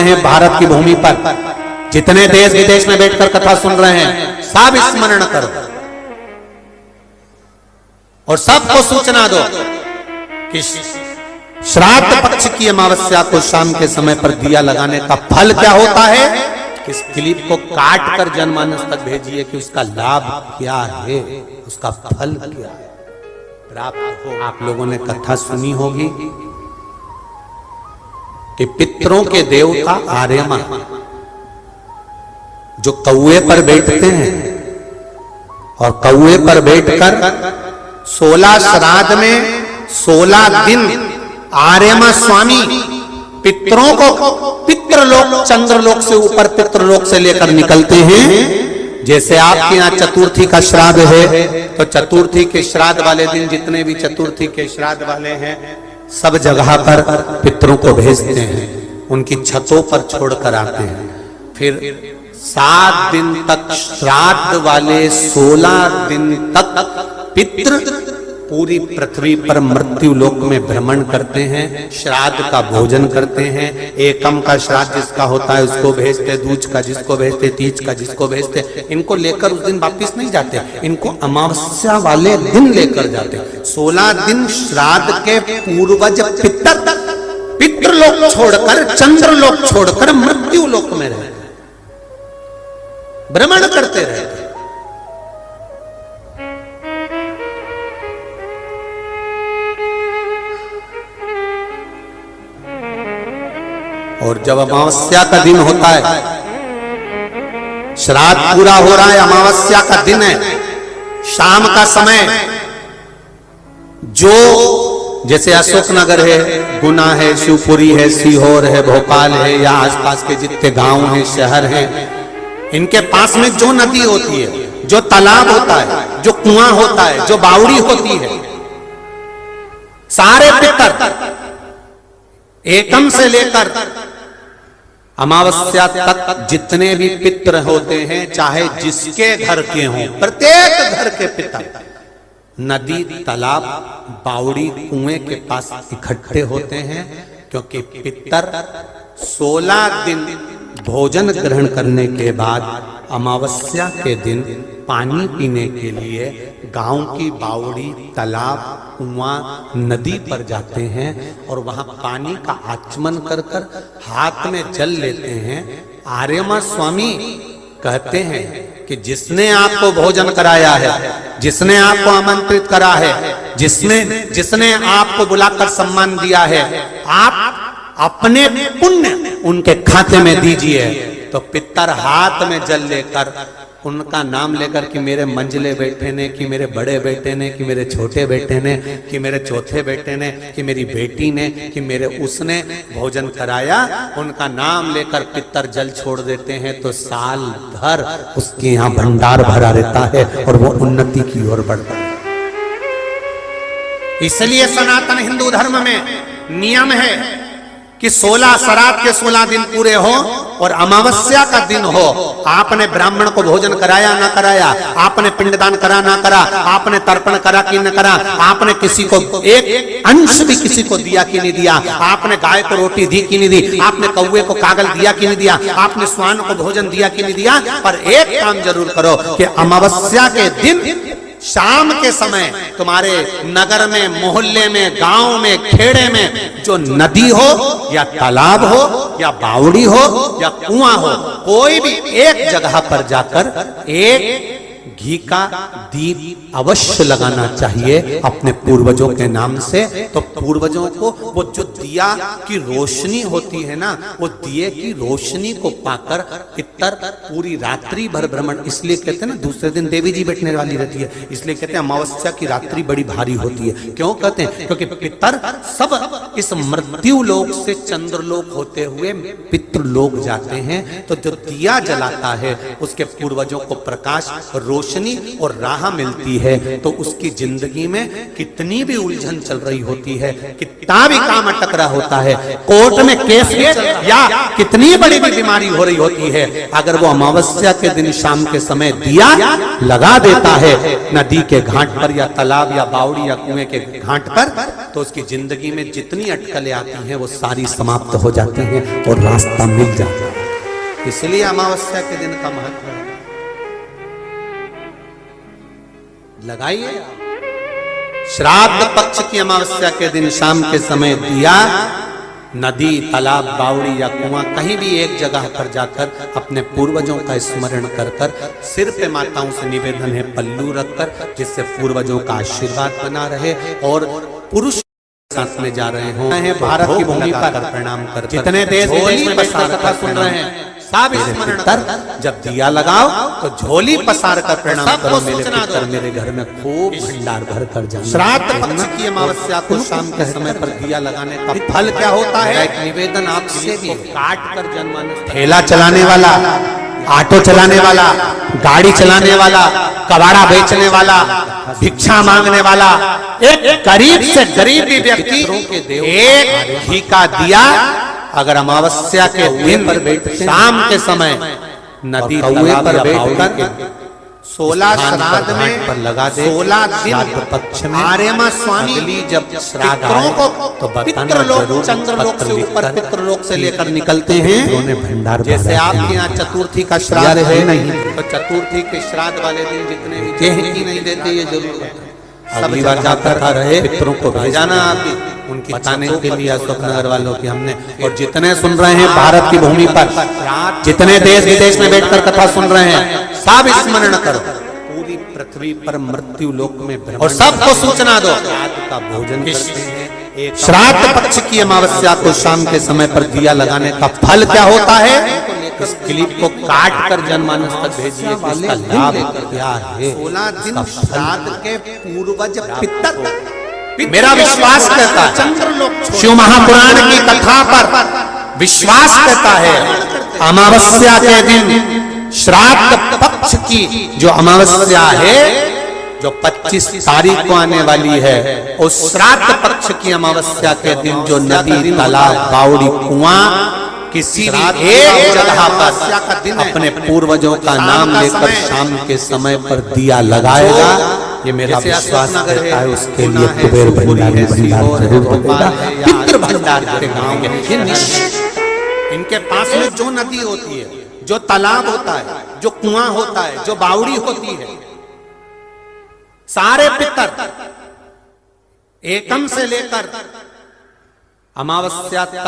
रहे हैं भारत की भूमि पर, जितने देश विदेश में बैठकर कथा सुन रहे हैं, सब स्मरण करो और सबको सूचना दो कि श्राद्ध पक्ष की अमावस्या को शाम के समय पर दिया लगाने का फल क्या होता है। इस क्लिप को काट कर जनमानस तक भेजिए कि उसका लाभ क्या है, उसका फल क्या है प्राप्त हो। आप लोगों ने कथा सुनी होगी कि पितरों के देवता आर्यमा जो कौए पर बैठते हैं और कौए पर बैठकर 16 श्राद्ध में 16 दिन आर्यमा स्वामी पितरों को पितृलोक चंद्रलोक से ऊपर पितृलोक से लेकर निकलते हैं। जैसे आपके यहाँ चतुर्थी का श्राद्ध है तो चतुर्थी के श्राद्ध वाले दिन जितने भी चतुर्थी के श्राद्ध वाले हैं सब जगह पर पितरों को भेजते हैं, उनकी छतों पर छोड़कर आते हैं। फिर 7 दिन तक श्राद्ध वाले 16 दिन तक पितृ पूरी पृथ्वी पर मृत्यु लोक में भ्रमण करते हैं, श्राद्ध का भोजन करते हैं। एकम का श्राद्ध जिसका होता है उसको भेजते, दूज का जिसको भेजते, तीज का जिसको भेजते। इनको लेकर उस दिन वापिस नहीं जाते, इनको अमावस्या वाले दिन लेकर जाते। 16 दिन श्राद्ध के पूर्वज पितृलोक छोड़कर चंद्रलोक छोड़कर मृत्यु लोक में रहते, भ्रमण करते रहते। और जब अमावस्या का दिन होता है, श्राद्ध पूरा हो रहा है, अमावस्या का दिन है, शाम का समय, जो जैसे अशोकनगर है, गुना है, शिवपुरी है, सीहोर है, भोपाल है या आसपास के जितने गांव हैं, शहर हैं, इनके पास में जो नदी होती है, जो तालाब होता है, जो कुआं होता है, जो बावड़ी होती है, सारे पितर एकम से लेकर अमावस्या तक जितने भी पितर होते हैं, चाहे जिसके घर के हों, प्रत्येक घर के पितर नदी, तालाब, बावड़ी, कुएं के पास इकट्ठे होते हैं। क्योंकि पितर 16 दिन भोजन ग्रहण करने के बाद अमावस्या के दिन पानी पीने के लिए गांव की बावड़ी, तालाब, कुआं, नदी पर जाते हैं और वहां पानी का आचमन कर कर हाथ में जल लेते हैं। आर्यमा स्वामी कहते हैं कि जिसने आपको भोजन कराया है, जिसने आपको आमंत्रित करा है, जिसने आपको बुलाकर सम्मान दिया है, आप अपने पुण्य उनके खाते में दीजिए। तो पितर हाथ में जल लेकर उनका नाम लेकर कि मेरे मंझले बेटे ने, कि मेरे बड़े बेटे ने, कि मेरे छोटे बेटे ने, कि मेरे चौथे बेटे ने, कि मेरी बेटी ने, कि मेरे उसने भोजन कराया, उनका नाम लेकर पितर जल छोड़ देते हैं। तो साल भर उसके यहाँ भंडार भरा रहता है और वो उन्नति की ओर बढ़ता है। इसलिए सनातन हिंदू धर्म में नियम है कि 16 श्राद्ध के 16 दिन पूरे हो और अमावस्या का दिन हो, आपने ब्राह्मण को भोजन कराया ना कराया, आपने पिंडदान करा ना करा, आपने तर्पण करा कि न करा, आपने किसी को एक अंश भी किसी को दिया कि नहीं दिया, आपने गाय को रोटी दी कि नहीं दी, आपने कौवे को कागल दिया कि नहीं दिया, आपने स्वान को भोजन दिया कि नहीं दिया, पर एक काम जरूर करो कि अमावस्या के दिन शाम के समय तुम्हारे नगर में, मोहल्ले में, गांव में, खेड़े में जो नदी हो या तालाब हो या बावड़ी हो या कुआं हो, कोई भी एक जगह पर जाकर एक घी का दीप अवश्य लगाना चाहिए अपने पूर्वजों के नाम से। तो पूर्वजों को वो जो दिया की रोशनी होती है ना, वो दिए की रोशनी को पाकर पितर पूरी रात्रि भर भ्रमण, इसलिए कहते हैं ना दूसरे दिन देवी जी बैठने वाली रहती है, इसलिए कहते हैं अमावस्या की रात्रि बड़ी भारी होती है। क्यों कहते हैं? क्योंकि पितर सब इस मृत्यु लोक से चंद्रलोक होते हुए पितृलोक जाते हैं। तो जो दिया जलाता है उसके पूर्वजों को प्रकाश रोशनी और राह मिलती है तो उसकी जिंदगी में कितनी भी उलझन चल रही होती है, कितना भी काम अटक रहा होता है, कोर्ट में केस या कितनी बड़ी भी बीमारी हो रही होती है, अगर वो अमावस्या के दिन शाम के समय दिया लगा देता है नदी के घाट पर या तालाब या बावड़ी या कुएं के घाट पर, तो उसकी जिंदगी में जितनी अटकलें आती हैं वो सारी समाप्त हो जाती हैं और रास्ता मिल जाता है। इसलिए अमावस्या के दिन का महत्व है। लगाइए। श्राद्ध पक्ष की अमावस्या के दिन शाम के समय दिया नदी, तालाब, बावड़ी या कुआं कहीं भी एक जगह पर जाकर अपने पूर्वजों का स्मरण कर कर सिर पे माताओं से निवेदन है पल्लू रखकर, जिससे पूर्वजों का आशीर्वाद बना रहे और पुरुष साथ में जा रहे हों। भारत की भूमि पर प्रणाम कर जितने देश विदेश में पसार कर सुन रहे हैं सब स्मरण कर, जब दिया लगाओ तो झोली पसार कर प्रणाम करो। मेरे पितर मेरे घर में खूब भंडार भर कर जाए। श्राद्ध पक्ष की अमावस्या को शाम के समय पर दिया लगाने का फल क्या होता है? एक निवेदन आपसे भी, काट कर जनमानस, ठेला चलाने वाला, ऑटो चलाने वाला, गाड़ी चलाने वाला, कबाड़ा बेचने वाला, भिक्षा मांगने वाला, एक गरीब से गरीब भी व्यक्ति एक घी का दिया अगर अमावस्या के दिन शाम के समय नदी तालाब पर बैठकर 16 श्राद्ध में पर लगा दे, 16 दिन पक्ष में आर्यमा स्वामी जब श्राद्ध को तो पितृलोक चंद्रलोक से ऊपर पितृलोक से लेकर निकलते हैं भंडार। जैसे आपके यहाँ चतुर्थी का श्राद्ध है नहीं, तो चतुर्थी के श्राद्ध वाले दिन जितने भी नहीं देते ये जरूर अगली बार जाकर रहे पितरों को भेजाना आपकी उनकी बताने के लिए अशोकनगर वालों की हमने। और जितने सुन रहे हैं भारत की भूमि पर, जितने देश विदेश में बैठकर कथा सुन रहे हैं, सब स्मरण करो पूरी पृथ्वी पर मृत्यु लोक में और सबको सूचना दो का भोजन करते हैं। श्राद्ध पक्ष की अमावस्या को शाम के समय पर दिया लगाने का फल क्या होता है? इस क्लिप को काट कर जनमानस तक भेजिए। इसका लाभ क्या है? 16 दिन श्राद्ध के पूर्वज पितर मेरा विश्वास करता है, शिव महापुराण की कथा पर विश्वास करता है, अमावस्या के दिन श्राद्ध पक्ष की जो अमावस्या है जो 25 तारीख को आने वाली है, उस श्राद्ध पक्ष की अमावस्या के दिन जो नदी, तालाब, बावड़ी, कुआं किसी भी एक जगह पर अपने पूर्वजों का नाम लेकर शाम के समय पर दिया लगाएगा, ये मेरा विश्वास करता है, उसके लिए कुबेर भंडार जरूर होगा, पितृ भंडार इनके पास में जो नदी होती है, जो तालाब होता है, जो कुआं होता है, जो बावड़ी होती है, सारे पितर एकम से लेकर अमावस्या तक